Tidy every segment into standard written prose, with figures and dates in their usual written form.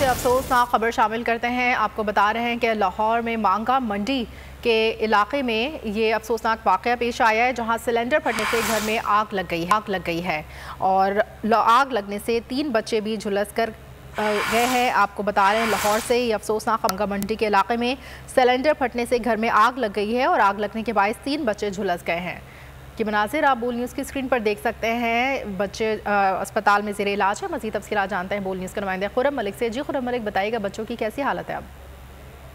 से अफसोसनाक खबर शामिल करते हैं। आपको बता रहे हैं कि लाहौर में मांगा मंडी के इलाके में ये अफसोसनाक वाक़या पेश आया है, जहां सिलेंडर फटने से घर में आग लग गई है और आग लगने से 3 बच्चे भी झुलस कर गए हैं। आपको बता रहे हैं लाहौर से ये अफसोसनाक मांगा मंडी के इलाके में सिलेंडर फटने से घर में आग लग गई है और आग लगने के बायस 3 बच्चे झुलस गए हैं। कि मनाजिर आप बोल न्यूज़ की स्क्रीन पर देख सकते हैं। बच्चे अस्पताल में ज़ेरे इलाज है। मज़ीद तफसीलात जानते हैं बोल न्यूज़ के नुमाइंदे खुर्रम मलिक से। जी खुर्रम मलिक, बताइएगा बच्चों की कैसी हालत है अब?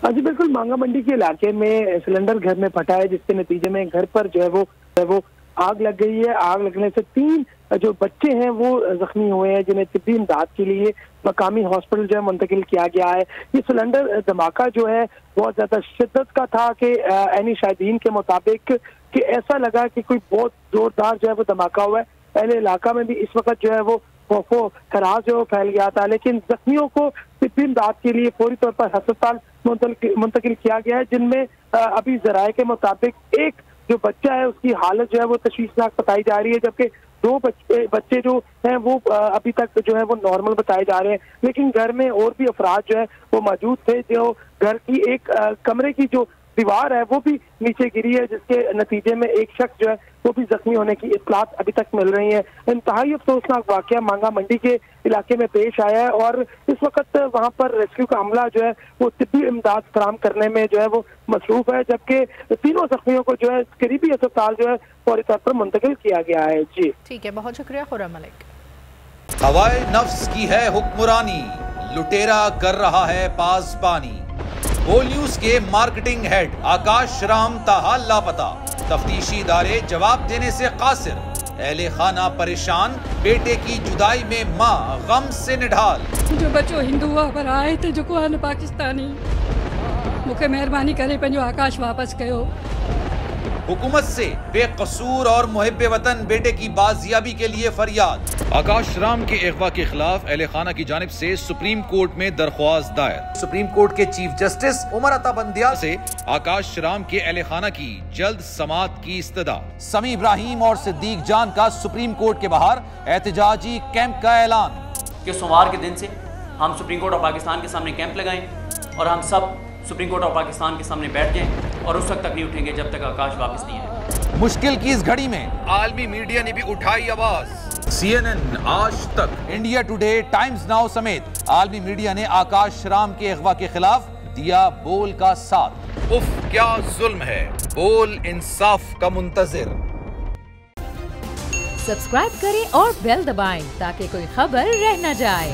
हाँ जी बिल्कुल, मांगा मंडी के इलाके में सिलेंडर घर में फटा है, जिसके नतीजे में घर पर जो है वो आग लग गई है। आग लगने से 3 जो बच्चे हैं वो जख्मी हुए हैं, जिन्हें तिब्बी इमदाद के लिए मकामी हॉस्पिटल जो है मुंतकिल किया गया है। ये सिलेंडर धमाका जो है बहुत ज्यादा शिद्दत का था कि ऐनी शाहिदीन के मुताबिक कि ऐसा लगा कि कोई बहुत जोरदार जो है वो धमाका हुआ है। पहले इलाका में भी इस वक्त जो है वो खराज जो फैल गया था, लेकिन जख्मियों को तिब्बी इमदाद के लिए फौरी तौर पर अस्पताल मुंतकिल किया गया है, जिनमें अभी जराये के मुताबिक एक जो बच्चा है उसकी हालत जो है वो तशवीशनाक बताई जा रही है, जबकि 2 बच्चे जो हैं वो अभी तक जो है वो नॉर्मल बताए जा रहे हैं। लेकिन घर में और भी अफराद जो है वो मौजूद थे, जो घर की एक कमरे की जो दीवार है वो भी नीचे गिरी है, जिसके नतीजे में एक शख्स जो है वो भी जख्मी होने की इत्तलात अभी तक मिल रही है। इंतहाई अफसोसनाक वाकया मांगा मंडी के इलाके में पेश आया है और इस वक्त वहां पर रेस्क्यू का अमला जो है वो तिब्बी इमदाद फराहम करने में जो है वो मसरूफ है, जबकि तीनों जख्मियों को जो है करीबी अस्पताल जो है फौरी तौर पर मुंतकिल किया गया है। जी ठीक है, बहुत शुक्रिया खुर्रम मलिक। हवाए नफ्स की है हुक्मरानी, लुटेरा कर रहा है पास पानी। बोल न्यूज के मार्केटिंग हेड आकाश राम ताहा लापता, तफ्तीशी इदारे जवाब देने से कासिर। अहले खाना परेशान, बेटे की जुदाई में माँ गम से निढाल। जो बच्चो हिंदू पर आए थे जो को पाकिस्तानी, मुझे मेहरबानी करे पंहिंजो आकाश वापस कयो। हुकूमत से बेकसूर और मुहिब्बे वतन बेटे की बाजियाबी के लिए फरियाद। आकाश राम के अगवा के खिलाफ अहले खाना की जानिब से सुप्रीम कोर्ट में दरख्वास्त दायर। सुप्रीम कोर्ट के चीफ जस्टिस उमर अता बंदिया से आकाश राम के अहले खाना की जल्द समाअत की इस्तदा। समी इब्राहिम और सिद्दीक जान का सुप्रीम कोर्ट के बाहर एहतजाजी कैंप का ऐलान कि सोमवार के दिन से हम सुप्रीम कोर्ट ऑफ पाकिस्तान के सामने कैंप लगाएं और हम सब सुप्रीम कोर्ट ऑफ पाकिस्तान के सामने बैठ जाएं और उस वक्त तक नहीं उठेंगे जब तक आकाश वापस नहीं आए। मुश्किल की इस घड़ी में आलमी मीडिया ने भी उठाई आवाज। CNN, आज तक, इंडिया टुडे, टाइम्स नाउ समेत आलमी मीडिया ने आकाश राम के अगवा के खिलाफ दिया बोल का साथ। उफ क्या जुल्म है, बोल इंसाफ का मुंतजिर। सब्सक्राइब करें और बेल दबाएं ताकि कोई खबर रह न जाए।